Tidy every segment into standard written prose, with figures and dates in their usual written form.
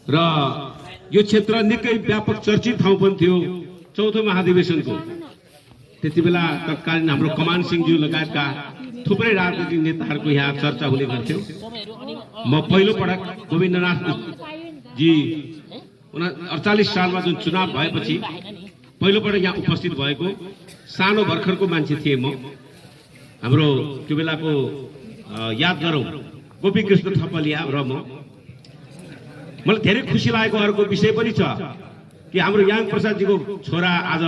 र यो क्षेत्र निकै व्यापक चर्चित ठाउँ पनि थियो चौथो महाधिवेशनको। त्यतिबेला तत्कालीन हाम्रो कमान सिंहज्यू लगायतका थुप्रै राजनीतिक नेताहरूको यहाँ चर्चा हुने गर्थ्यो। म पहिलो पटक गोविन्दनाथ जी 48 सालमा जुन चुनाव भएपछि पहिलो पटक यहाँ उपस्थित भएको सानो भर्खरको मान्छे थिए म। हाम्रो त्यो बेलाको याद गरौँ गोपीकृष्ण थपलिया र मलाई धेरै खुसी लागेको अर्को विषय पनि छ कि हाम्रो याङ प्रसादजीको छोरा आज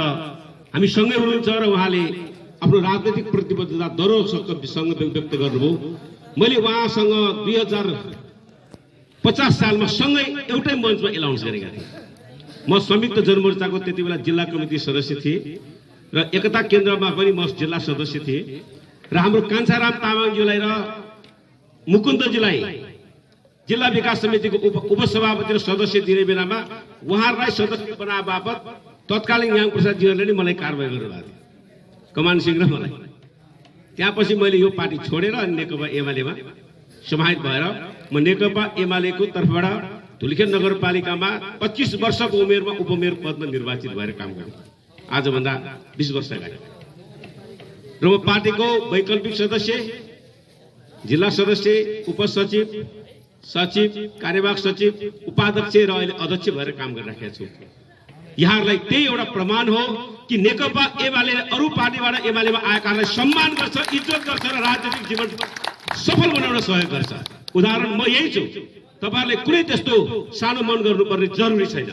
हामी सँगै हुनुहुन्छ र उहाँले आफ्नो राजनैतिक प्रतिबद्धता दरोसँग व्यक्त गर्नुभयो। मैले उहाँसँग 2050 सालमा सँगै एउटै मञ्चमा एलाउन्स गरेका थिएँ। म संयुक्त जनमोर्चाको त्यति बेला जिल्ला कमिटी सदस्य थिएँ र एकता केन्द्रमा पनि म जिल्ला सदस्य थिएँ र हाम्रो कान्छाराम तामाङज्यूलाई र मुकुन्दजीलाई जिल्ला विकास समितिको उपसभापति र सदस्य दिने बेलामा उहाँहरूलाई सदस्य बनाए बापत तत्कालीन याङ प्रसादजीहरूले नै मलाई कारबाही गर्नुभएको थियो, कमान सिंह र मलाई। त्यसपछि मैले यो पार्टी छोडेर अनि नेकपा एमालेमा समाहित भएर म नेकपा एमालेको तर्फबाट धुलिखेल नगरपालिकामा 25 वर्षको उमेरमा उपमेयर पदमा निर्वाचित भएर काम गरेँ, आजभन्दा 20 वर्ष अगाडि। र म पार्टीको वैकल्पिक सदस्य, जिल्ला सदस्य, उपसचिव, सचिव, कार्यवाहक सचिव, उपाध्यक्ष र अहिले अध्यक्ष भएर काम गरिराखेको छु। यहाँहरूलाई त्यही एउटा प्रमाण हो कि नेकपा एमाले अरू पार्टीबाट एमालेमा आएकाहरूलाई सम्मान गर्छ, इज्जत गर्छ र राजनीतिक जीवन सफल बनाउन सहयोग गर्छ। उदाहरण म यही छु। तपाईहरुले कुनै त्यस्तो सानो मन गर्नुपर्ने जरुरी छैन।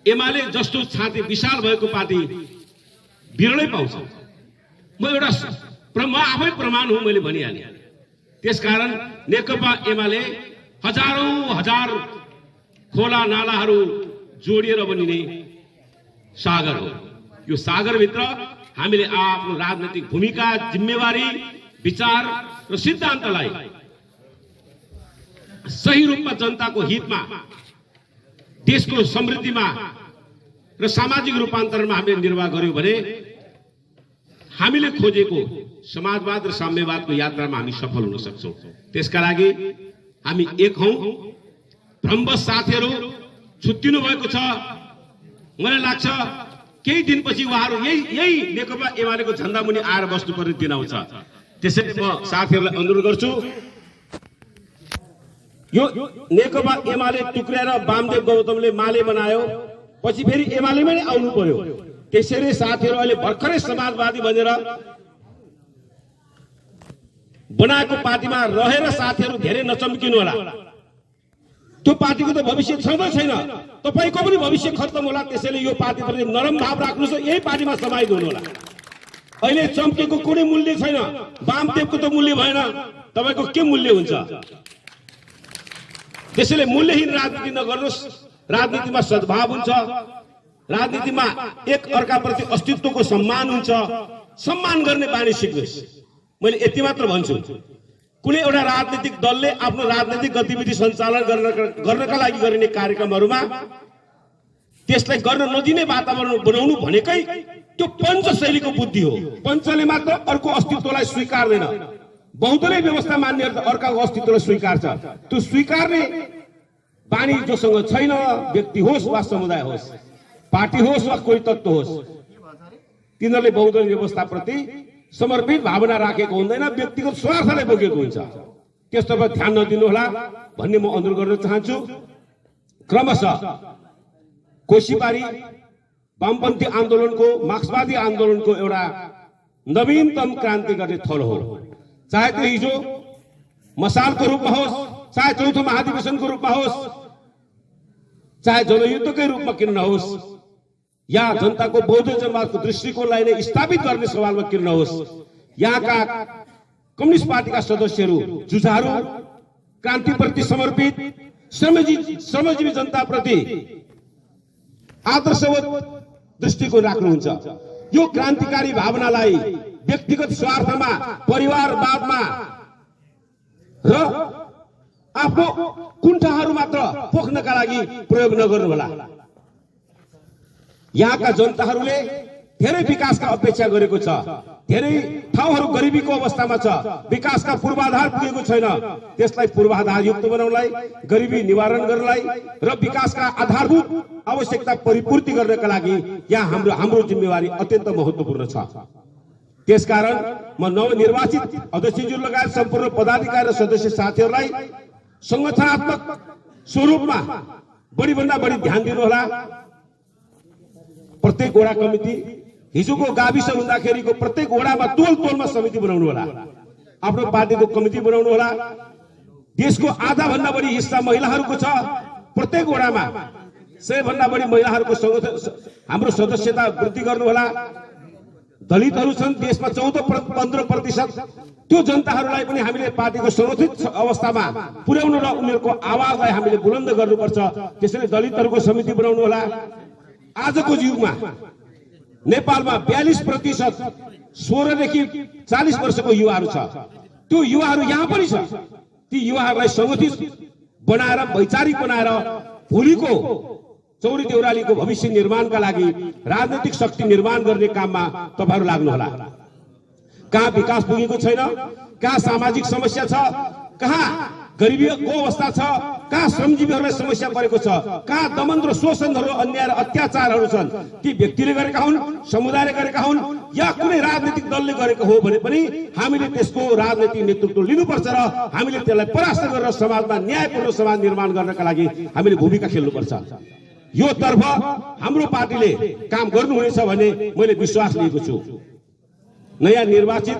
एमाले जस्तो छाती विशाल भएको पार्टी बिरलै पाउँछ। म एउटा म आफै प्रमाण हुँ, मैले भनिहालेँ। त्यसकारण नेकपा एमाले हजारौं हजार खोला नालाहरू जोडिएर बनिने सागर हो। यो सागरभित्र हामीले आफ्नो राजनीतिक भूमिका, जिम्मेवारी, विचार र सिद्धान्तलाई सही रूपमा जनताको हितमा, देशको समृद्धिमा र सामाजिक रूपान्तरणमा हामीले निर्वाह गर्यौं भने हामीले खोजेको समाजवाद र साम्यवादको यात्रामा हामी सफल हुन सक्छौं। त्यसका लागि हामी एक हौं। भ्रमवश साथीहरू छुट्टिनु भएको छ। मलाई लाग्छ केही दिनपछि उहाँहरू यही नेकपा एमालेको झण्डा मुनि आएर बस्नुपर्ने दिन आउँछ। त्यसैले म साथीहरूलाई अनुरोध गर्छु, यो नेकपा एमाले टुक्र्याएर वामदेव गौतमले माले बनायो, पछि फेरि एमालेमै नै आउनु पर्यो। त्यसैले साथीहरू अहिले भर्खरै समाजवादी भनेर बनाएको पार्टीमा रहेर साथीहरू धेरै नचम्किनु होला। त्यो पार्टीको त भविष्य छँदै छैन, तपाईको पनि भविष्य खत्तम होला। त्यसैले यो पार्टीप्रति नरम भाव राख्नुहोस्, यही पार्टीमा समाहित हुनु होला। अहिले चम्केको कुनै मूल्य छैन। वामदेवको त मूल्य भएन, तपाईको के मूल्य हुन्छ? त्यसैले मूल्यहीन राजनीति नगर्नुहोस्। राजनीतिमा सद्भाव हुन्छ, राजनीतिमा एक अर्काप्रति अस्तित्वको सम्मान हुन्छ। सम्मान गर्ने बानी सिक्नुहोस्। मैले यति मात्र भन्छु, कुनै एउटा राजनीतिक दलले आफ्नो राजनीतिक गतिविधि सञ्चालन गर्नका लागि गरिने कार्यक्रमहरूमा त्यसलाई गर्न नदिने वातावरण बनाउनु भनेकै त्यो पञ्च शैलीको बुद्धि हो। पञ्चले मात्र अर्को अस्तित्वलाई स्वीकार्दैन। बहुदलीय व्यवस्था मान्नेहरू त अर्काको अस्तित्वलाई स्वीकार्छ। त्यो स्वीकार्ने बानी जोसँग छैन, व्यक्ति होस् वा समुदाय होस्, पार्टी होस् वा कोही तत्त्व होस्, तिनीहरूले बहुदलीय व्यवस्थाप्रति समर्पित भावना राखेको हुँदैन, व्यक्तिगत स्वार्थलाई बोकेको हुन्छ। त्यसतर्फ ध्यान नदिनु होला भन्ने म अनुरोध गर्न चाहन्छु। क्रमशः कोशीबारी वामपन्थी आन्दोलनको, मार्क्सवादी आन्दोलनको एउटा नवीनतम क्रान्ति गर्ने थल हो। चाहे त्यो हिजो मसालको रूपमा होस्, चाहे चौथो महाधिवेशनको रूपमा होस्, चाहे जनयुद्धकै रूपमा किन नहोस्, या जनताको बौद्ध समाजको दृष्टिकोणलाई नै स्थापित गर्ने सवालमा किन नहोस्, यहाँका कम्युनिस्ट पार्टीका सदस्यहरू, जुझारू, क्रान्तिप्रति समर्पित, श्रमजीवी जनताप्रति आदर्शवत दृष्टिकोण राख्नुहुन्छ। यो क्रान्तिकारी भावनालाई व्यक्तिगत स्वार्थमा, परिवारवादमा र आफ्नो कुण्ठाहरू मात्र पोख्नका लागि प्रयोग नगर्नु होला। यहाँका जनताहरूले धेरै विकासका अपेक्षा गरेको छ, धेरै ठाउँहरू गरिबीको अवस्थामा छ, विकासका पूर्वाधार पुगेको छैन। त्यसलाई पूर्वाधार युक्त बनाउनलाई, गरिबी निवारण गर्नलाई र विकासका आधारभूत आवश्यकता परिपूर्ति गर्नका लागि यहाँ हाम्रो जिम्मेवारी अत्यन्त महत्त्वपूर्ण छ। त्यसकारण म नवनिर्वाचित अध्यक्षज्यू लगायत सम्पूर्ण पदाधिकारी र सदस्य साथीहरूलाई संगठनात्मक स्वरूपमा बढीभन्दा बढी ध्यान दिनुहोला। प्रत्येक वडा कमिटी, हिजोको गाविस हुँदाखेरिको प्रत्येक वडामा तोलमा समिति बनाउनु होला, आफ्नो पार्टीको कमिटी बनाउनु होला। देशको आधा भन्दा बढी हिस्सा महिलाहरूको छ, प्रत्येक वडामा 100 भन्दा बढी महिलाहरूको हाम्रो सदस्यता वृद्धि गर्नु होला। दलितहरू छन् देशमा 14-15%, त्यो जनताहरूलाई पनि हामीले पार्टीको संगठित अवस्थामा पुर्याउनु र उनीहरूको आवाजलाई हामीले बुलन्द गर्नुपर्छ। त्यसैले दलितहरूको समिति बनाउनु होला। आजको युगमा नेपालमा 42% 16 देखि 40 वर्षको युवाहरू छ। त्यो युवाहरू यहाँ पनि छ। ती युवाहरूलाई संगठित बनाएर, वैचारिक बनाएर भोलिको चौरी देउरालीको भविष्य निर्माणका लागि राजनीतिक शक्ति निर्माण गर्ने काममा तपाईहरु लाग्नुहोला। कहाँ विकास पुगेको छैन, कहाँ सामाजिक समस्या छ, कहाँ गरिबीको अवस्था छ, कहाँ श्रमजीवीहरूलाई समस्या परेको छ, कहाँ दमन र शोषणहरू, अन्याय र अत्याचारहरू छन्, ती व्यक्तिले गरेका हुन्, समुदायले गरेका हुन् या कुनै राजनीतिक दलले गरेको हो भने पनि हामीले त्यसको राजनीतिक नेतृत्व लिनुपर्छ र हामीले त्यसलाई परास्त गरेर समाजमा न्यायपूर्ण समाज निर्माण गर्नका लागि हामीले भूमिका खेल्नुपर्छ। यो तर्फ हाम्रो पार्टीले काम गर्नुहुनेछ भन्ने मैले विश्वास लिएको छु। नयाँ निर्वाचित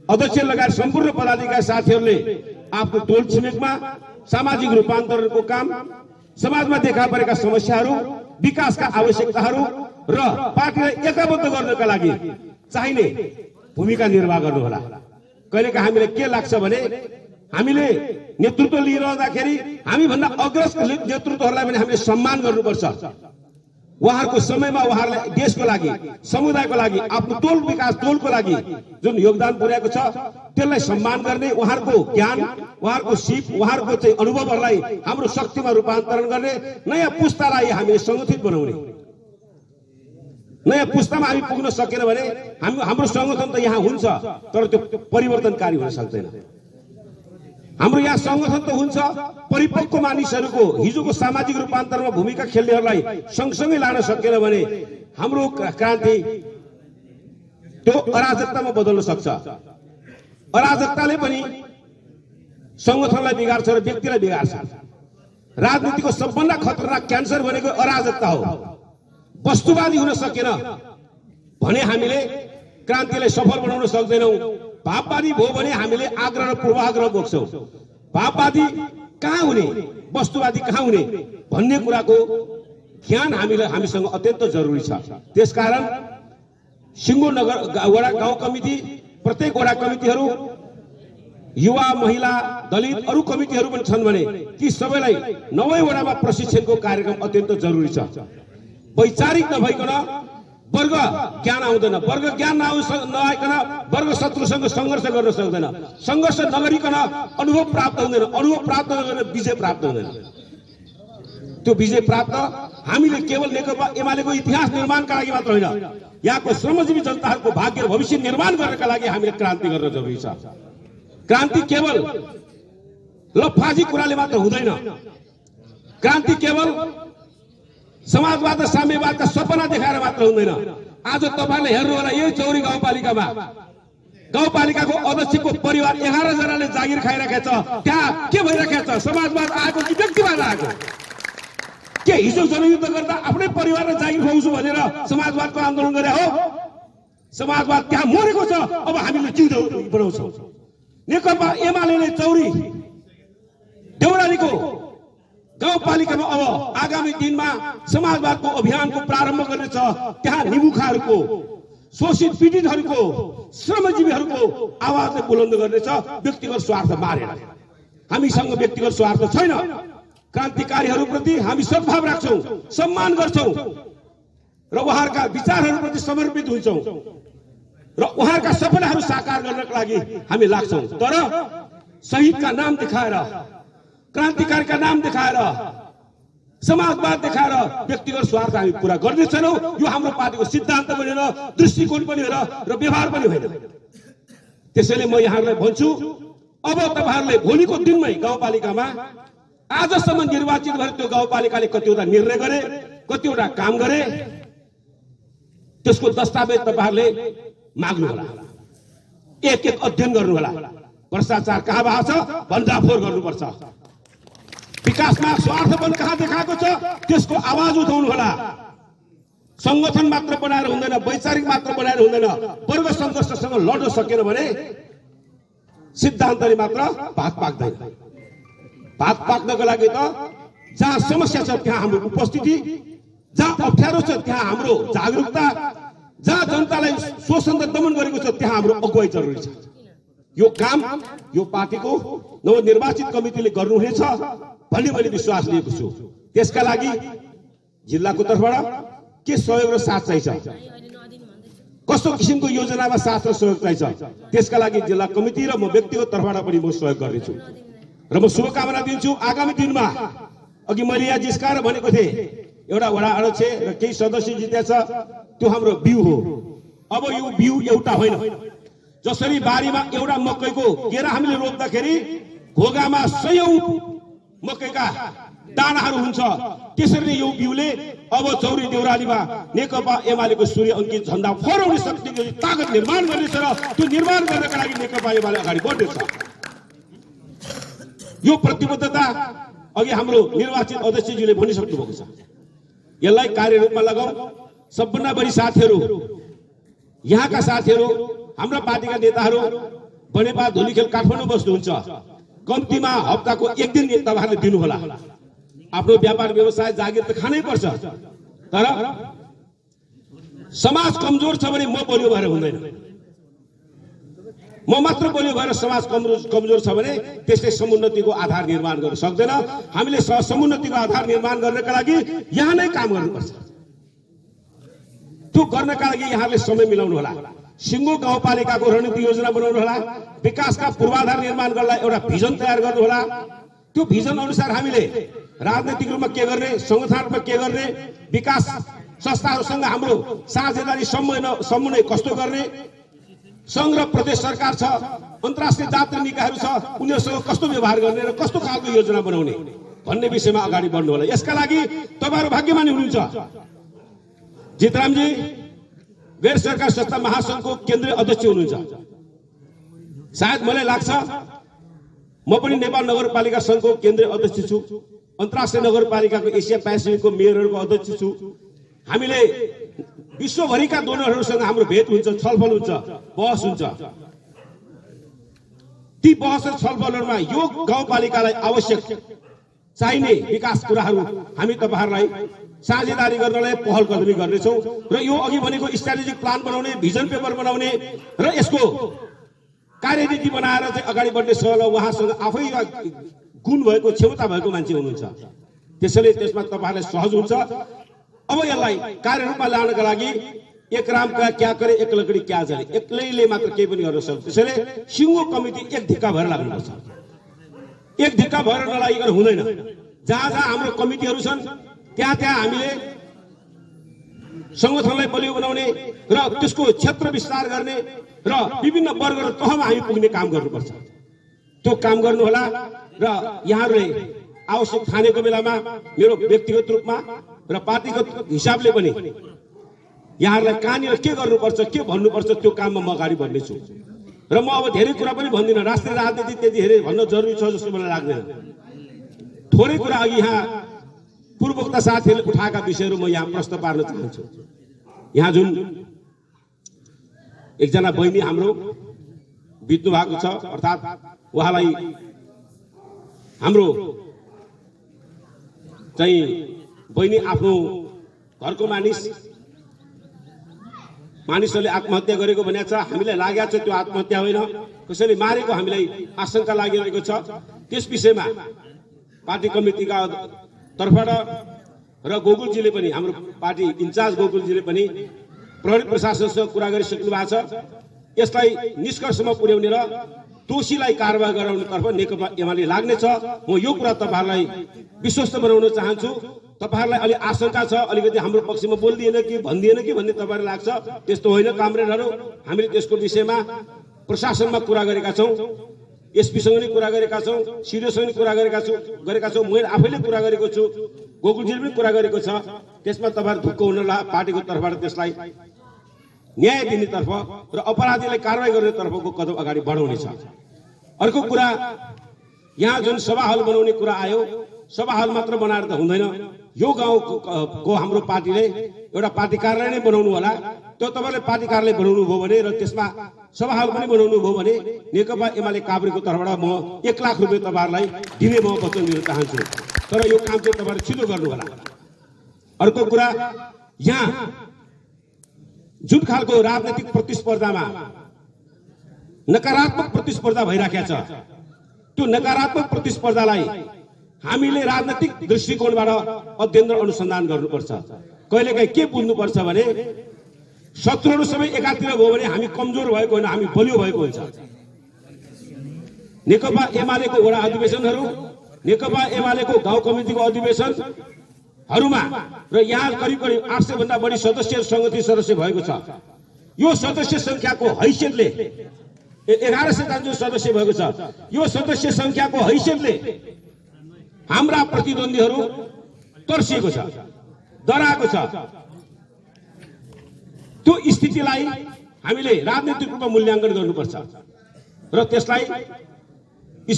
अध्यक्ष लगायत सम्पूर्ण पदाधिकारी साथीहरूले आफ्नो टोल छिमेकमा सामाजिक रूपान्तरणको काम, समाजमा देखा परेका समस्याहरू, विकासका आवश्यकताहरू र पार्टीलाई एकबद्ध गर्नका लागि चाहिने भूमिका निर्वाह गर्नुहोला। कहिलेका हामीलाई के लाग्छ भने हामीले नेतृत्व लिइरहँदाखेरि हामी भन्दा अग्रज नेतृत्वहरूलाई पनि हामीले सम्मान गर्नुपर्छ। उहाँहरूको समयमा उहाँहरूले देशको लागि, समुदायको लागि, आफ्नो टोल विकास टोलको लागि जुन योगदान पुर्याएको छ त्यसलाई सम्मान गर्ने, उहाँहरूको ज्ञान, उहाँहरूको सिप, उहाँहरूको चाहिँ अनुभवहरूलाई हाम्रो शक्तिमा रूपान्तरण गर्ने, नयाँ पुस्तालाई हामीले संगठित बनाउने। नयाँ पुस्तामा हामी पुग्न सकेन भने हाम्रो संगठन त यहाँ हुन्छ तर त्यो परिवर्तनकारी हुन सक्दैन। हाम्रो यहाँ संगठन त हुन्छ, परिपक्व मानिसहरूको हिजोको सामाजिक रूपान्तरणमा भूमिका खेल्नेहरूलाई सँगसँगै लान सकेन भने हाम्रो क्रान्ति त्यो अराजकतामा बदल्न सक्छ। अराजकताले पनि संगठनलाई बिगार्छ र व्यक्तिलाई बिगार्छ। राजनीतिको सबभन्दा खतरनाक क्यान्सर भनेको अराजकता हो। वस्तुवादी हुन सकेन भने हामीले क्रान्तिलाई सफल बनाउन सक्दैनौँ। भाववादी भयो भने हामीले आग्रह र पूर्वाग्रह बोक्छौँ। भाववादी कहाँ हुने, वस्तुवादी कहाँ हुने भन्ने कुराको ज्ञान हामीसँग अत्यन्त जरुरी छ। त्यसकारण सिङ्गो नगर वडा गाउँ कमिटी, प्रत्येक वडा कमिटीहरू, युवा, महिला, दलित अरू कमिटीहरू पनि छन् भने ती सबैलाई 9 वडामा प्रशिक्षणको कार्यक्रम अत्यन्त जरुरी छ। वैचारिक नभइकन वर्ग ज्ञान आउँदैन, वर्ग ज्ञान नआइकन वर्ग शत्रुसँग सङ्घर्ष गर्न सक्दैन, सङ्घर्ष नगरिकन अनुभव प्राप्त हुँदैन, अनुभव प्राप्त नगरेर विजय प्राप्त हुँदैन। त्यो विजय प्राप्त हामीले केवल नेकपा एमालेको इतिहास निर्माणका लागि मात्र होइन, यहाँको श्रमजीवी जनताहरूको भाग्य र भविष्य निर्माण गर्नका लागि हामीले क्रान्ति गर्न जरुरी छ। क्रान्ति केवल लफाजी कुराले मात्र हुँदैन। क्रान्ति केवल समाजवाद र साम्यवादका सपना देखाएर मात्र हुँदैन। आज तपाईहरुले हेर्नु होला, यही चौरी गाउँपालिकामा गाउँपालिकाको अध्यक्षको परिवार 11 जनाले जागिर खाइराखेको छ। त्यहाँ के भइराखेको छ? समाजवाद आएको कि व्यक्तिवाद आएको? के हिजो जनयुद्ध गर्दा आफ्नै परिवारले जागिर खुवाउँछु भनेर समाजवादको आन्दोलन गरे हो? समाजवाद त्यहाँ मरेको छ। अब हामीले जिउँदो बनाउँछौँ। नेकपा एमाले चौरी देउरालीको गाउँपालिकामा अब आगामी दिनमा समाजवादको अभियानको प्रारम्भ गर्नेछ। त्यहाँ निमुखाहरूको, शोषित पीडितहरूको, श्रमजीवीहरूको आवाजले बुलन्द गर्नेछ, व्यक्तिगत स्वार्थ मारेर। हामीसँग व्यक्तिगत स्वार्थ छैन। क्रान्तिकारीहरूप्रति हामी सद्भाव राख्छौँ, सम्मान गर्छौँ र उहाँहरूका विचारहरूप्रति समर्पित हुन्छौँ र उहाँहरूका सपनाहरू साकार गर्नका लागि हामी लाग्छौँ। तर शहीदका नाम देखाएर, क्रान्तिकारीका नाम देखाएर समाजवाद देखाएर व्यक्तिगत स्वार्थ हामी पूरा गर्दैछौँ। यो हाम्रो पार्टीको सिद्धान्त पनि होइन, दृष्टिकोण पनि होइन र व्यवहार पनि होइन। त्यसैले म यहाँहरूलाई भन्छु, अब तपाईहरुले भोलिको दिनमै गाउँपालिकामा आजसम्म निर्वाचित भएर त्यो गाउँपालिकाले कतिवटा निर्णय गरे, कतिवटा काम गरे, त्यसको दस्तावेज तपाईहरुले माग्नु होला, एक एक अध्ययन गर्नु होला। भ्रष्टाचार कहाँ भएको छ भण्डाफोर गर्नुपर्छ। विकासमा स्वार्थपन कहाँ देखाएको छ त्यसको आवाज उठाउनु होला। संगठन मात्र बनाएर हुँदैन, वैचारिक मात्र बनाएर हुँदैन। वर्ग संघर्षसँग लड्न सकेन भने सिद्धान्तले मात्र भात पाक्दैन। भात पाक्नको लागि त जहाँ समस्या छ त्यहाँ हाम्रो उपस्थिति, जहाँ अप्ठ्यारो छ त्यहाँ हाम्रो जागरुकता, जहाँ जनतालाई शोषण र दमन गरेको छ त्यहाँ हाम्रो अगुवाई जरुरी छ। यो काम यो पार्टीको नवनिर्वाचित कमिटीले गर्नुहुनेछ भन्ने मैले विश्वास लिएको छु। त्यसका लागि जिल्लाको तर्फबाट के सहयोग र साथ चाहिन्छ, कस्तो किसिमको योजनामा साथ र सहयोग चाहिन्छ, त्यसका लागि जिल्ला कमिटी र म व्यक्तिगत तर्फबाट पनि म सहयोग गर्नेछु र म शुभकामना दिन्छु। आगामी दिनमा अघि मैले यहाँ जिस्काएर भनेको थिएँ, एउटा वडा अध्यक्ष र केही सदस्य जित्या छ, त्यो हाम्रो बिउ हो। अब यो बिउ एउटा होइन। जसरी बारीमा एउटा मकैको केरा हामीले रोप्दाखेरि घोगामा सयौं मकैका दानाहरू हुन्छ, त्यसरी यो बिउले अब चौरी देउरालीमा नेकपा एमालेको सूर्य अंकित झण्डा फहराउने शक्तिको ताकत निर्माण गर्नेछ र त्यो निर्माण गर्नका लागि नेकपा एमाले अगाडि बढ्नेछ। यो प्रतिबद्धता अघि हाम्रो निर्वाचित अध्यक्षज्यूले भनिसक्नु भएको छ। यसलाई कार्यरूपमा लगाऊ। सबभन्दा बढी साथीहरू, यहाँका साथीहरू, हाम्रा पार्टीका नेताहरू बनेपा धुलीखेल काठमाडौँ बस्नुहुन्छ। कम्तीमा हप्ताको एक दिन तपाईहरुले दिनु होला। आफ्नो व्यापार व्यवसाय जागिर त खानै पर्छ, तर समाज कमजोर छ भने म बलियो भएर हुँदैन। म मात्र बलियो भएर समाज कमजोर छ भने त्यसले समुन्नतिको आधार निर्माण गर्न सक्दैन। हामीले समुन्नतिको आधार निर्माण गर्नका लागि यहाँ नै काम गर्नुपर्छ। त्यो गर्नका लागि यहाँले समय मिलाउनु होला। सिङ्गो गाउँपालिकाको रणनीति योजना बनाउनु होला। विकासका पूर्वाधार निर्माण गर्नलाई एउटा भिजन तयार गर्नु होला। त्यो भिजन अनुसार हामीले राजनीतिक रूपमा के गर्ने, संगठनात्मक के गर्ने, विकास संस्थाहरूसँग हाम्रो साझेदारी समन्वय कस्तो गर्ने, संघ र प्रदेश सरकार छ, अन्तर्राष्ट्रिय जातीय निकायहरू छ, उनीहरूसँग कस्तो व्यवहार गर्ने र कस्तो खालको योजना बनाउने भन्ने विषयमा अगाडि बढ्नु होला। यसका लागि तपाईहरु भाग्यमानी हुनुहुन्छ। जितरामजी गैर सरकार संस्था महासंघको केन्द्रीय अध्यक्ष हुनुहुन्छ। सायद मलाई लाग्छ म पनि नेपाल नगरपालिका संघको केन्द्रीय अध्यक्ष छु, अन्तर्राष्ट्रिय नगरपालिकाको एसिया पेसिफिकको मेयरहरूको अध्यक्ष छु। हामीले विश्वभरिका डोनरहरूसँग हाम्रो भेट हुन्छ, छलफल हुन्छ, बहस हुन्छ। ती बहस र छलफलहरूमा यो गाउँपालिकालाई आवश्यक चाहिने विकास कुराहरू हामी तपाईहरुलाई साझेदारी गर्नलाई पहल कदमी गर्नेछौँ र यो अघि भनेको स्ट्र्याटेजिक प्लान बनाउने, भिजन पेपर बनाउने र यसको कार्यनीति बनाएर चाहिँ अगाडि बढ्ने सहल उहाँसँग आफै गुण भएको, क्षमता भएको मान्छे हुनुहुन्छ। त्यसैले त्यसमा तपाईहरुलाई सहज हुन्छ। अब यसलाई कार्यरूपमा ल्याउनका लागि एक राम का क्या करे एक लकडी क्या जले, एक्लैले मात्र केही पनि गर्न सक्छ। त्यसैले सिङ्गो कमिटी एक धिक्का भएर लाग्नुपर्छ। एक धिक्का भएर नलागिकन हुँदैन। जहाँ जहाँ हाम्रो कमिटीहरू छन् त्यहाँ त्यहाँ हामीले संगठनलाई बलियो बनाउने र त्यसको क्षेत्र विस्तार गर्ने र विभिन्न वर्ग र तहमा हामी पुग्ने काम गर्नुपर्छ। त्यो काम गर्नु होला र यहाँहरूले आवश्यक ठानेको बेलामा मेरो व्यक्तिगत रूपमा र पार्टीगत हिसाबले पनि यहाँहरूलाई कहाँनिर के गर्नुपर्छ, के भन्नुपर्छ त्यो काममा म अगाडि बढ्नेछु। र म अब धेरै कुरा पनि भन्दिनँ। राष्ट्रिय राजनीति त्यति धेरै भन्न जरुरी छ जस्तो मलाई लाग्दैन। थोरै कुरा अघि यहाँ पूर्वोक्त साथीहरूले उठाएका विषयहरू म यहाँ प्रश्न पार्न चाहन्छु। यहाँ जुन एकजना बहिनी हाम्रो बित्नु भएको छ, अर्थात् उहाँलाई हाम्रो चाहिँ बहिनी आफ्नो घरको मानिसहरूले आत्महत्या गरेको भनेको छ। हामीलाई लागेको छ त्यो आत्महत्या होइन, कसैले मारेको हामीलाई आशंका लागिरहेको छ। त्यस विषयमा पार्टी कमिटीका तर्फबाट र गोकुलजीले पनि, हाम्रो पार्टी इन्चार्ज गोकुलजीले पनि प्रहरी प्रशासनसँग कुरा गरिसक्नु भएको छ। यसलाई निष्कर्षमा पुर्याउने र दोषीलाई कारबाही गराउनेतर्फ नेकपा एमाले लाग्नेछ। म यो कुरा तपाईहरुलाई विश्वस्त बनाउन चाहन्छु। तपाईहरुलाई अलि आशंका छ अलिकति हाम्रो पक्षमा बोल्दिएन कि भन्दिएन कि भन्ने तपाईहरुलाई लाग्छ त्यस्तो होइन कामरेडहरु हामीले त्यसको विषयमा प्रशासनमा कुरा गरेका छौं एसपीसँग पनि कुरा गरेका छौं सिडिओसँग पनि कुरा गरेका छौं मैले आफैले कुरा गरेको छु गोकुलजीले पनि कुरा गरेको छ त्यसमा तपाईहरु ढुक्क हुनला पार्टीको तर्फबाट त्यसलाई न्याय दिनेतर्फ र अपराधीलाई कारबाही गर्नेतर्फको कदम अगाडि बढाउने छ अर्को कुरा यहाँ जुन सभा हल बनाउने कुरा आयो सभा हल मात्र बनाएर त हुँदैन यो गाउँको हाम्रो पार्टीले एउटा पार्टी कार्यालय नै बनाउनु होला त्यो तपाईले पार्टी कार्यालय बनाउनु भयो भने र त्यसमा सभा हल पनि बनाउनु भयो भने नेकपा एमाले काभ्रेको तर्फबाट म 1 लाख रुपैयाँ तपाईहरुलाई दिने म वचन दिन चाहन्छु तर यो काम चाहिँ तपाईहरु छिटो गर्नु होला अर्को कुरा यहाँ जुन खालको राजनीतिक प्रतिस्पर्धामा नकारात्मक प्रतिस्पर्धा भइराखेको छ त्यो नकारात्मक प्रतिस्पर्धालाई हामीले राजनीतिक दृष्टिकोणबाट अध्ययन र अनुसन्धान गर्नुपर्छ कहिलेकाहीँ के बुझ्नुपर्छ भने शत्रुहरू सबै एकातिर भयो भने हामी कमजोर भएको होइन हामी बलियो भएको हुन्छ नेकपा एमालेको वडा अधिवेशनहरू नेकपा एमालेको गाउँ कमिटीको अधिवेशनहरूमा र यहाँ करिब 800 भन्दा बढी सदस्य संगठन सदस्य भएको छ यो सदस्य संख्याको हैसियतले 1100 जो सदस्य भएको छ यो सदस्य संख्याको हैसियतले हाम्रा प्रतिद्वन्दीहरू तर्सिएको छ डराएको छ त्यो स्थितिलाई हामीले राजनीतिक रूपमा मूल्याङ्कन गर्नुपर्छ र त्यसलाई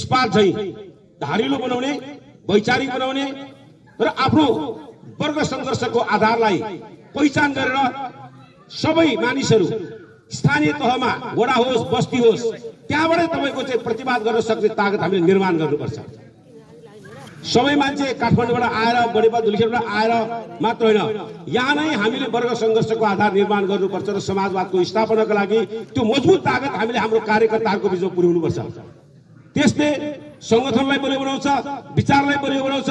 स्पार्क झै धारिलो बनाउने वैचारिक बनाउने र आफ्नो वर्ग संघर्षको आधारलाई पहिचान गरेर सबै मानिसहरू स्थानीय तहमा वडा होस् बस्ती होस् त्यहाँबाटै तपाईको चाहिँ प्रतिवाद गर्न सक्ने ताकत हामीले निर्माण गर्नुपर्छ सबै मान्छे काठमाडौँबाट आएर बडेपा धुलिखेलबाट आएर मात्र होइन यहाँ नै हामीले वर्ग संघर्षको आधार निर्माण गर्नुपर्छ र समाजवादको स्थापनाका लागि त्यो मजबुत ताकत हामीले हाम्रो कार्यकर्ताहरूको बीचमा पुर्याउनुपर्छ त्यसले संगठनलाई बलियो बनाउँछ विचारलाई बलियो बनाउँछ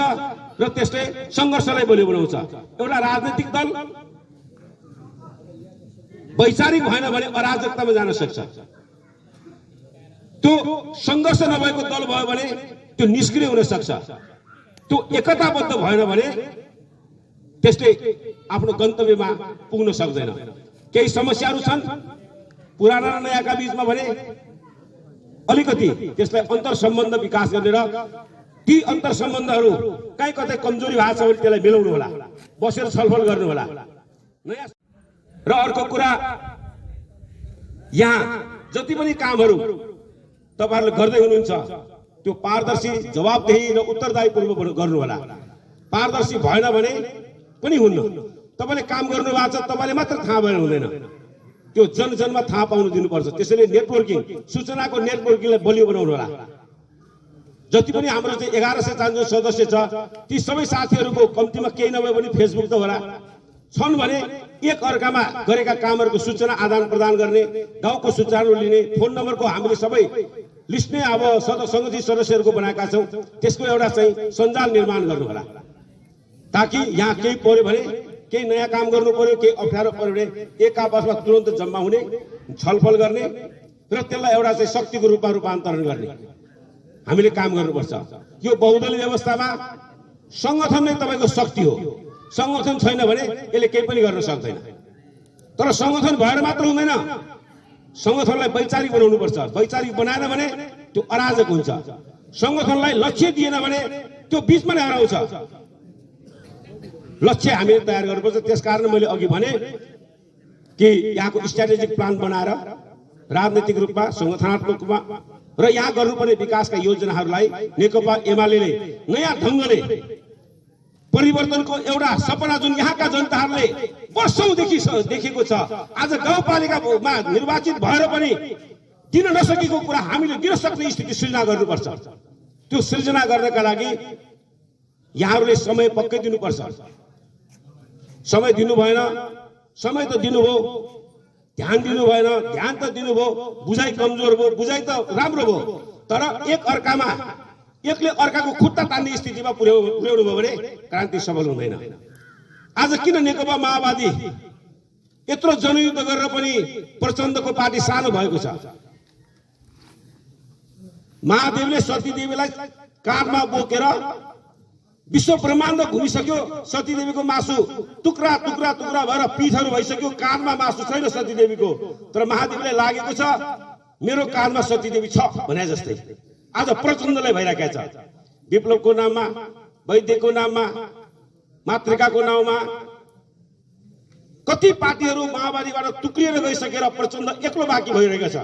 र त्यसले संघर्षलाई बलियो बनाउँछ एउटा राजनीतिक दल वैचारिक भएन भने अराजकतामा जान सक्छ त्यो संघर्ष नभएको दल भयो भने त्यो निष्क्रिय हुन सक्छ त्यो एकताबद्ध भएन भने त्यसले आफ्नो गन्तव्यमा पुग्न सक्दैन केही समस्याहरू छन् पुराना र नयाँका बीचमा भने अलिकति त्यसलाई अन्तर सम्बन्ध विकास गर्ने र ती अन्तर सम्बन्धहरू कहीँ कतै कमजोरी भएको छ भने त्यसलाई मिलाउनु होला बसेर छलफल गर्नु होला नयाँ र अर्को कुरा यहाँ जति पनि कामहरू तपाईहरुले गर्दै हुनुहुन्छ त्यो पारदर्शी जवाबदेही र उत्तरदायीपूर्वक गर्नु होला पारदर्शी भएन भने पनि हुन्न तपाईले काम गर्नु भएको छ तपाईले मात्र थाहा भएर हुँदैन त्यो जनजनमा थाहा पाउन दिनुपर्छ त्यसैले नेटवर्किङ सूचनाको नेटवर्किङलाई बलियो बनाउनु होला जति पनि हाम्रो चाहिँ 1100 जो सदस्य छ ती सबै साथीहरूको कम्तीमा केही नभए पनि फेसबुक त होला छन् भने एक अर्कामा गरेका कामहरूको सूचना आदान प्रदान गर्ने गाउँको सूचनाहरू लिने फोन नम्बरको हामीले सबै लिस्ट नै अब संगठन सदस्यहरूको बनाएका छौं त्यसको एउटा चाहिँ सञ्जाल निर्माण गर्नु होला ताकि यहाँ केही पर्यो भने केही नयाँ काम गर्नु पर्यो केही अप्ठ्यारो पर्यो भने एक आपसमा तुरन्त जम्मा हुने छलफल गर्ने र त्यसलाई एउटा चाहिँ शक्तिको रूपमा रूपान्तरण गर्ने हामीले काम गर्नुपर्छ यो बहुदलीय व्यवस्थामा संगठन नै तपाईको शक्ति हो संगठन छैन भने यसले केही पनि गर्न सक्दैन तर संगठन भएर मात्र हुँदैन संगठनलाई वैचारिक बनाउनु पर्छ वैचारिक बनाएन भने त्यो अराजक हुन्छ संगठनलाई लक्ष्य दिएन भने त्यो बीचमा नै हराउँछ लक्ष्य हामीले तयार गर्नुपर्छ त्यसकारण मैले अघि भने कि यहाँको स्ट्र्याटेजिक प्लान बनाएर राजनीतिक रूपमा संगठनात्मक रूपमा र यहाँ गर्नुपर्ने विकासका योजनाहरूलाई नेकपा एमालेले नयाँ ढंगले परिवर्तनको एउटा सपना जुन यहाँका जनताहरूले वर्षौंदेखि देखेको छ आज गाउँपालिकामा निर्वाचित भएर पनि दिन नसकेको कुरा हामीले दिन सक्ने स्थिति सृजना गर्नुपर्छ त्यो सृजना गर्नका लागि यहाँहरूले समय पक्कै दिनुपर्छ समय दिनु भएन समय त दिनुभयो ध्यान दिनु भएन ध्यान त दिनुभयो बुझाइ कमजोर भयो बुझाइ त राम्रो भयो तर एक अर्कामा एकले अर्काको खुट्टा तान्ने स्थितिमा पुर्याउनु भयो भने क्रान्ति सफल हुँदैन आज किन नेकपा माओवादी यत्रो जनयुद्ध गरेर पनि प्रचण्डको पार्टी सानो भएको छ महादेवले सतीदेवीलाई काँधमा बोकेर विश्व ब्रह्माण्ड घुमिसक्यो, सतीदेवीको मासु टुक्रा टुक्रा टुक्रा भएर पीठहरू भइसक्यो, काँधमा मासु छैन सतीदेवीको। तर महादेवलाई लागेको छ मेरो काँधमा सतीदेवी छ भने जस्तै आज प्रचण्डलाई भइरहेको छ। विप्लवको नाममा, वैद्यको नाममा, मातृकाको नाउँमा कति पार्टीहरू माओवादीबाट टुक्रिएर गइसकेर प्रचण्ड एक्लो बाँकी भइरहेको छ।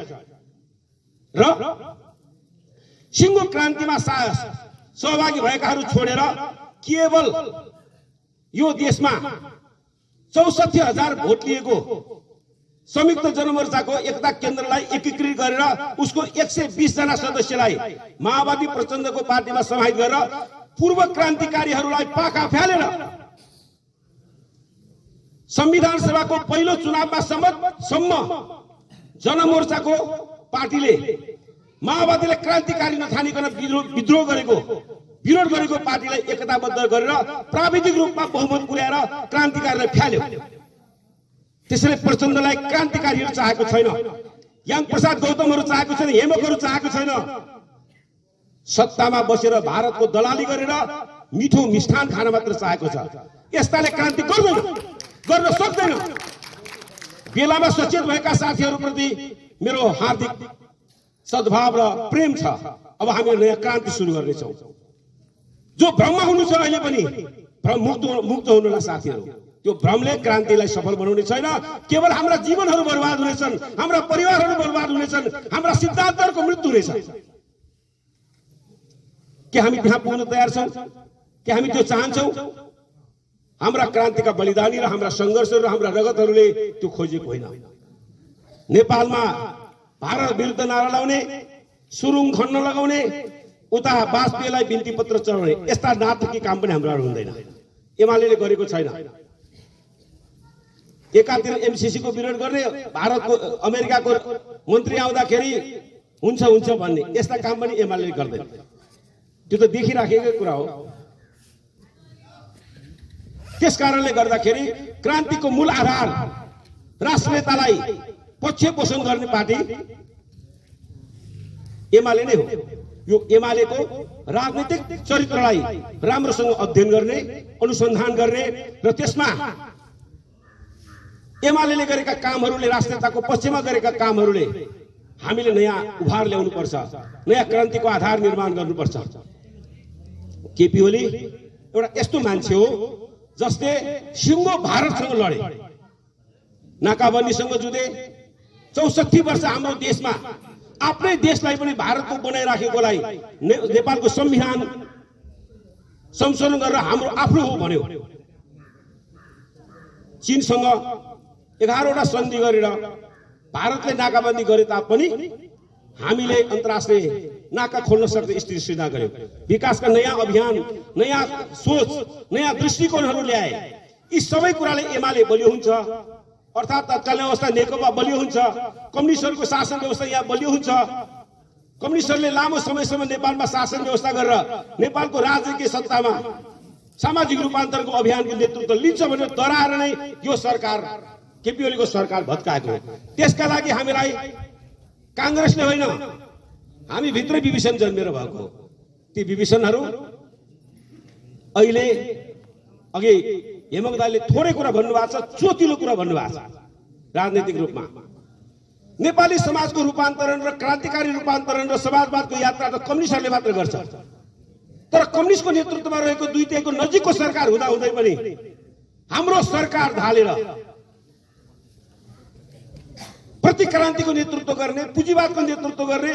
र सिङ्गो क्रान्तिमा सहभागी भएकाहरू छोडेर केवल यो देशमा 64,000 भोट लिएको संयुक्त जनमोर्चाको एकता केन्द्रलाई एकीकृत गरेर उसको 120 जना सदस्यलाई माओवादी प्रचण्डको पार्टीमा समाहित गरेर पूर्व क्रान्तिकारीहरूलाई पाखा फ्यालेर संविधान सभाको पहिलो चुनावमा सम्म जनमोर्चाको पार्टीले माओवादीलाई क्रान्तिकारी नठानिकन विद्रोह गरेको, विरोध गरेको पार्टीलाई एकताबद्ध गरेर प्राविधिक रूपमा बहुमत पुर्याएर क्रान्तिकारीलाई फ्याल्यो। त्यसैले प्रचण्डलाई क्रान्तिकारीहरू चाहेको छैन, याङ प्रसाद गौतमहरू चाहेको छैन, हेमकहरू चाहेको छैन। सत्तामा बसेर भारतको दलाली गरेर मिठो मिष्ठान खान मात्र चाहेको छ। यस्ताले क्रान्ति गर्न सक्दैन। बेलामा सचेत भएका साथीहरूप्रति मेरो हार्दिक सद्भाव र प्रेम छ। अब हामी नयाँ क्रान्ति सुरु गर्नेछौँ। जो भ्रममा हुनु छ अहिले पनि भ्रम मुक्त हुनुला साथीहरू। त्यो भ्रमले क्रान्तिलाई सफल बनाउने छैन। केवल हाम्रा जीवनहरू बर्बाद हुनेछन्, हाम्रा परिवारहरू बर्बाद हुनेछन्, हाम्रा सिद्धान्तहरूको मृत्यु हुनेछ। के हामी त्यहाँ पुग्न तयार छौँ? के हामी त्यो चाहन्छौँ? हाम्रा क्रान्तिका बलिदानी र हाम्रा सङ्घर्षहरू र हाम्रा रगतहरूले त्यो खोजेको होइन। नेपालमा भारत विरुद्ध नारा लाउने, सुरुङ खन्न लगाउने, उता वाजपेयीलाई बिन्ती पत्र चढाउने यस्ता नाटकी काम पनि हाम्रो हुँदैन। एमाले गरेको छैन। एकातिर एमसीसी को विरोध गर्ने, भारतको अमेरिकाको मन्त्री आउँदाखेरि हुन्छ हुन्छ भन्ने यस्ता काम पनि एमाले गर्दैन। त्यो त देखिराखेकै कुरा हो। त्यसकारणले गर्दाखेरि क्रान्तिको मूल आधार राष्ट्रियतालाई पक्ष पोषण गर्ने पार्टी एमाले नै हो। यो एमालेको राजनीतिक चरित्रलाई राम्रोसँग अध्ययन गर्ने, अनुसन्धान गर्ने र त्यसमा एमाले गरेका कामहरूले, राष्ट्रियताको पक्षमा गरेका कामहरूले हामीले नयाँ उभार ल्याउनु पर्छ, नयाँ क्रान्तिको आधार निर्माण गर्नुपर्छ। केपी ओली एउटा यस्तो मान्छे हो जसले सिङ्गो भारतसँग लडे, नाकाबन्दीसँग जुधे। 64 वर्ष हाम्रो देशमा आफ्नै देशलाई पनि भारतको बनाइराखेकोलाई नेपालको संविधान संशोधन गरेर हाम्रो आफ्नो हो भन्यो। चीनसँग 11वटा सन्धि गरेर भारतले नाकाबन्दी गरे तापनि हामीले अन्तर्राष्ट्रिय नाका खोल्न सक्ने स्थिति सिर्जना गर्यो। विकासका नयाँ अभियान, नयाँ सोच, नयाँ दृष्टिकोणहरू ल्याए। यी सबै कुराले एमाले बलियो हुन्छ, अर्थात् तत्कालीन अवस्था नेकपा बलियो हुन्छ, कम्युनिस्टहरूको शासन व्यवस्था यहाँ बलियो हुन्छ। कम्युनिस्टहरूले लामो समयसम्म नेपालमा शासन व्यवस्था गरेर नेपालको राजनीतिक सत्तामा सामाजिक रूपान्तरणको अभियानको नेतृत्व लिन्छ भनेर डराएर नै यो सरकार, केपी ओलीको सरकार भत्काएको हो। त्यसका लागि हामीलाई काङ्ग्रेसले होइन, हामी भित्रै विभीषण जन्मेर भएको हो। ती विभीषणहरू अहिले अघि हेमक दाइले थोरै कुरा भन्नुभएको छ, चोतिलो कुरा भन्नुभएको छ। राजनीतिक रूपमा नेपाली समाजको रूपान्तरण र क्रान्तिकारी रूपान्तरण र समाजवादको यात्रा त कम्युनिस्टहरूले मात्र गर्छ। तर कम्युनिस्टको नेतृत्वमा रहेको दुईटैको नजिकको सरकार हुँदा हुँदै पनि हाम्रो सरकार ढालेर प्रतिक्रान्तिको नेतृत्व गर्ने, पुँजीवादको नेतृत्व गर्ने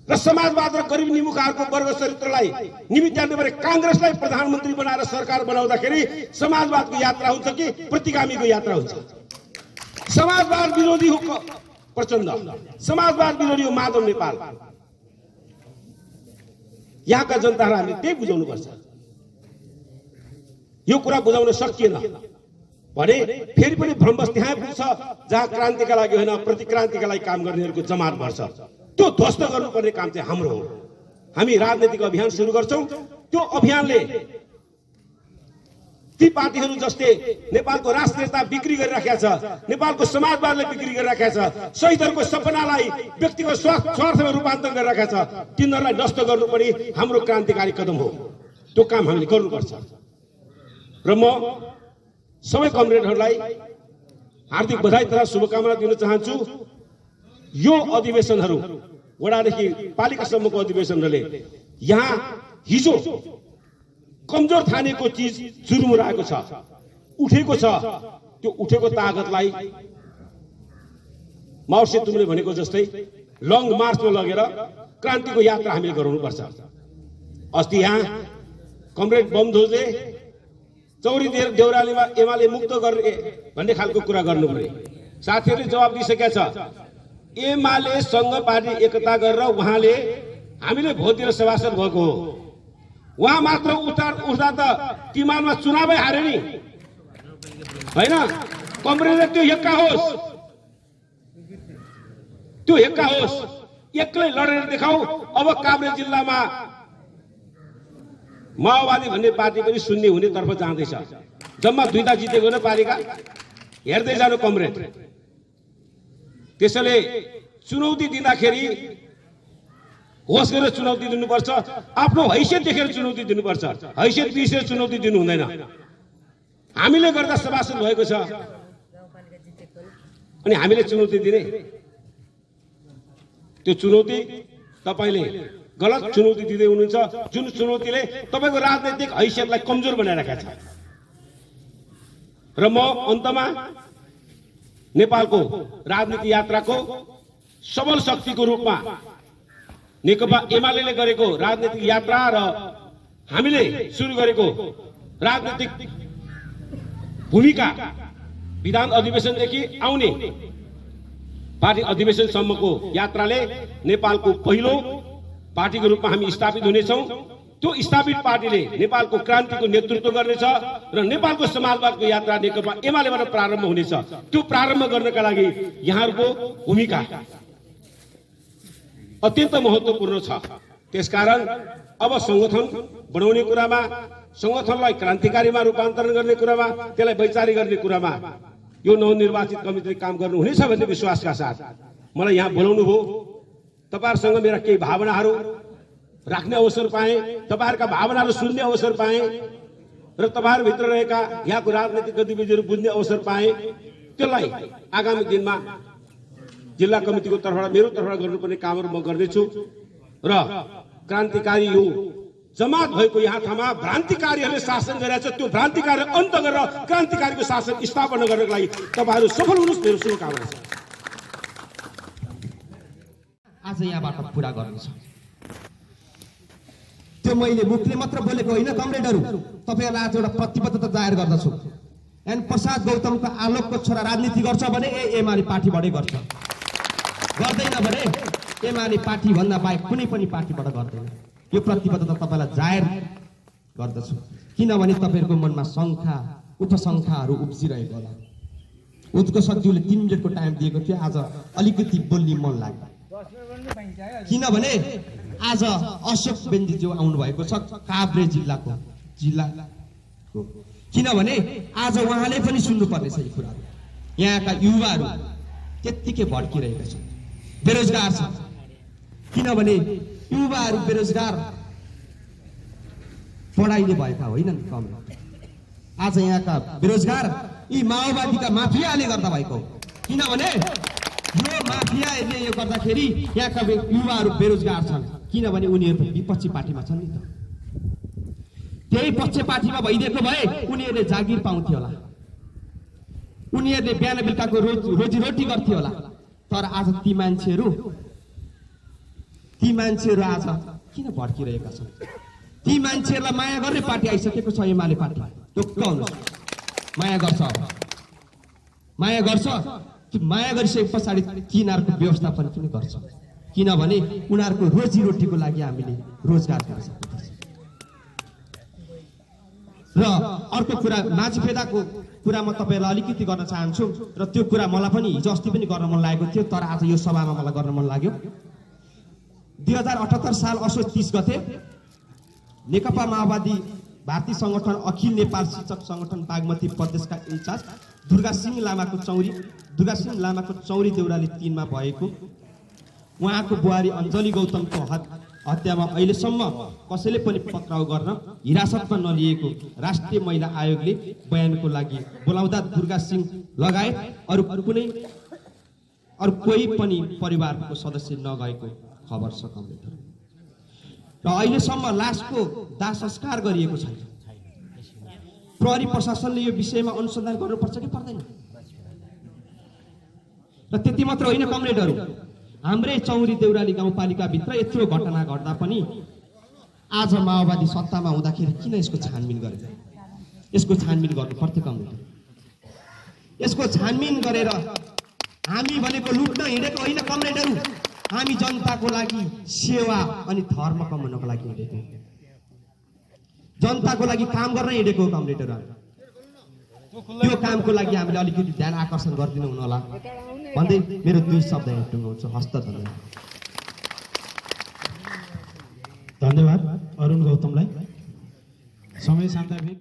र समाजवाद र गरिब निमुखाहरूको वर्ग चरित्रलाई निमित्याउने भएर काङ्ग्रेसलाई प्रधानमन्त्री बनाएर सरकार बनाउँदाखेरि समाजवादको यात्रा हुन्छ कि प्रतिगामीको यात्रा हुन्छ? समाजवाद विरोधी हो प्रचण्ड, समाजवाद विरोधी हो माधव नेपाल। यहाँका जनतालाई हामीले त्यही बुझाउनु पर्छ। यो कुरा बुझाउन सकिएन भने फेरि पनि भ्रमबस त्यहाँ पुग्छ जहाँ क्रान्तिका लागि होइन, प्रतिक्रान्तिका लागि काम गर्नेहरूको जमात भर्छ। त्यो ध्वस्त गर्नुपर्ने काम चाहिँ हाम्रो हो। हामी राजनीतिक अभियान सुरु गर्छौँ। त्यो अभियानले ती पार्टीहरू जसले नेपालको राष्ट्रियता बिक्री गरिराखेका छ, नेपालको समाजवादलाई बिक्री गरिराखेका छ, शहीदहरूको सपनालाई व्यक्तिगत स्वार्थमा रूपान्तरण गरिराखेका छ, तिनीहरूलाई नष्ट गर्नु पनि हाम्रो क्रान्तिकारी कदम हो। त्यो काम हामीले गर्नुपर्छ र म सबै कमरेडहरूलाई हार्दिक बधाई तथा शुभकामना दिन चाहन्छु। यो अधिवेशनहरू वडादेखि पालिकासम्मको अधिवेशनहरूले यहाँ हिजो कमजोर ठानेको चिज चुरमुराएको छ, उठेको छ। त्यो उठेको तागतलाई माओसे तुमले भनेको जस्तै लङ मार्चमा लगेर क्रान्तिको यात्रा हामीले गराउनुपर्छ। अस्ति यहाँ कमरेड बमध्वजले चौरी देउरालीमा एमाले मुक्त गर्ने भन्ने खालको कुरा गर्नु पर्यो। साथीहरूले जवाब दिइसकेका छ। एमाले सँग पार्टी एकता गरेर उहाँले हामीले भोट दिएर सभासद भएको हो। उहाँ मात्र उठ्दा त तिमानमा चुनावै हारे नि हैन। कमरेडले त्यो हेक्का होस्, त्यो हेक्का होस्, एक्लै लडेर देखाऊ। अब काभ्रे जिल्लामा माओवादी भन्ने पार्टी पनि शून्य हुने तर्फ जाँदैछ। जम्मा 2 जितेको न पालिका, हेर्दै जानु कमरेड। त्यसैले चुनौती दिँदाखेरि होस गरेर चुनौती दिनुपर्छ। आफ्नो हैसियत देखेर चुनौती दिनुपर्छ। हैसियत बिर्सेर चुनौती दिनु हुँदैन। हामीले गर्दा सभासद भएको छ अनि हामीले चुनौती दिने, त्यो चुनौती तपाईले गलत चुनौती दिँदै हुनुहुन्छ। जुन चुनौतीले तपाईको राजनैतिक हैसियतलाई कमजोर बनाइराखेको छ। र म अन्तमा नेपालको राजनीति यात्राको सबल शक्तिको रूपमा नेकपा एमाले गरेको राजनीतिक यात्रा र हामीले सुरु गरेको राजनीतिक भूमिका विधान अधिवेशनदेखि आउने पार्टी अधिवेशनसम्मको यात्राले नेपालको पहिलो पार्टीको रूपमा हामी स्थापित हुनेछौँ। त्यो स्थापित पार्टीले नेपालको क्रान्तिको नेतृत्व गर्नेछ र नेपालको समाजवादको यात्रा नेकपा एमालेबाट प्रारम्भ हुनेछ। त्यो प्रारम्भ गर्नका लागि यहाँहरूको भूमिका अत्यन्त महत्त्वपूर्ण छ। त्यसकारण अब संगठन बनाउने कुरामा, संगठनलाई क्रान्तिकारीमा रूपान्तरण गर्ने कुरामा, त्यसलाई वैचारिक गर्ने कुरामा यो नवनिर्वाचित कमिटीले काम गर्नुहुनेछ भन्ने विश्वासका साथ मलाई यहाँ बोलाउनु भयो। तपाईहरुसँग मेरा केही भावनाहरू राख्ने अवसर पाएँ, तपाईहरुका भावनाहरू सुन्ने अवसर पाएँ र तपाईहरुभित्र रहेका यहाँको राजनीतिक गतिविधिहरू बुझ्ने अवसर पाएँ। त्यसलाई आगामी दिनमा जिल्ला कमिटीको तर्फबाट, मेरो तर्फबाट गर्नुपर्ने कामहरू म गर्नेछु र क्रान्तिकारी यो जमात भएको यहाँ ठाउँमा भ्रान्तिकारीहरूले शासन गरिरहेछ, त्यो भ्रान्तिकारी अन्त गरेर क्रान्तिकारीको शासन स्थापना गर्नको लागि तपाईहरु सफल हुनुहोस्, मेरो शुभकामना छ। आज यहाँबाट पुरा गर्नु छ। त्यो मैले मुखले मात्र बोलेको होइन कमरेडहरू, तपाईहरुलाई आज एउटा प्रतिबद्धता जाहेर गर्दछु। एन प्रसाद गौतमको आलोकको छोरा राजनीति गर्छ भने एमाले पार्टीबाटै गर्छ, गर्दैन भने एमाले पार्टी भन्दा बाहेक कुनै पनि पार्टीबाट गर्दैन। यो प्रतिबद्धता तपाईलाई जाहेर गर्दछु, किनभने तपाईहरुको मनमा शङ्का उपशङ्काहरू उब्जिरहेको होला। उत्कर्षज्यूले 3 मिनेटको टाइम दिएको थियो, आज अलिकति बोल्ने मन लाग्यो। किनभने आज अशोक बेन्जीज्यू आउनु भएको छ काभ्रे जिल्लाको, किनभने आज उहाँले पनि सुन्नुपर्ने छ यी कुराहरू। यहाँका युवाहरू त्यत्तिकै भड्किरहेका छन्, बेरोजगार छन्। किनभने युवाहरू बेरोजगार पढाइले भएका होइनन् कम। आज यहाँका बेरोजगार यी माओवादीका माफियाले गर्दा भएको, किनभने यो माफियाले यो गर्दाखेरि यहाँका युवाहरू बेरोजगार छन्, किनभने उनीहरू विपक्षी पार्टीमा छन् नि त। त्यही पक्ष पार्टीमा भइदिएको भए उनीहरूले जागिर पाउँथ्यो होला, उनीहरूले बिहान बेलुकाको रोजीरोटी गर्थ्यो होला। तर आज ती मान्छेहरू आज किन भड्किरहेका छन्? ती मान्छेहरूलाई माया गर्ने पार्टी आइसकेको छ एमाले पार्टी। ढुक्क हुनुहोस्, माया गर्छ, माया गर्छ। माया गरिसके पछाडि तिनीहरूको व्यवस्थापन पनि गर्छ, किनभने उनीहरूको रोजीरोटीको लागि हामीले रोजगार गरिसकेका छौँ। र अर्को कुरा, माझीफेदाको कुरा म तपाईहरुलाई अलिकति गर्न चाहन्छु र त्यो कुरा मलाई पनि हिजो अस्ति पनि गर्न मन लागेको थियो, तर आज यो सभामा मलाई गर्न मन लाग्यो। 2078 साल असोज 30 गते नेकपा माओवादी भारतीय संगठन अखिल नेपाल शिक्षक संगठन बागमती प्रदेशका इन्चार्ज दुर्गासिंह लामाको चौरी देउराली 3 मा भएको उहाँको बुहारी अञ्जली गौतमको हत्यामा अहिलेसम्म कसैले पनि पक्राउ गर्न हिरासतमा नलिएको राष्ट्रिय महिला आयोगले बयानको लागि बोलाउँदा दुर्गा सिंह लगायत अरू कोही पनि परिवारको सदस्य नगएको खबर छ कमरेडर। र अहिलेसम्म लासको दाह संस्कार गरिएको छैन। प्रहरी प्रशासनले यो विषयमा अनुसन्धान गर्नुपर्छ कि पर्दैन? र त्यति मात्र होइन कमरेडहरू, हाम्रै चौरी देउराली गाउँपालिकाभित्र यत्रो घटना घट्दा पनि आज माओवादी सत्तामा हुँदाखेरि किन यसको छानबिन गरेन? यसको छानबिन गर्नु पर्थ्यो कमरेडर। यसको छानबिन गरेर हामी भनेको लुट्न हिँडेको होइन कमरेडहरू, हामी जनताको लागि सेवा अनि धर्म कमाउनको लागि हिँडेको, जनताको लागि काम गर्न हिँडेको हो कमरेडहरू। त्यो कामको लागि हामीले अलिकति ध्यान आकर्षण गरिदिनु हुन होला भन्दै मेरो 2 शब्द यहाँ टुङ्गाउँछु। हस्त धन्यवाद। धन्यवाद अरुण गौतमलाई। समय सान्दर्भिक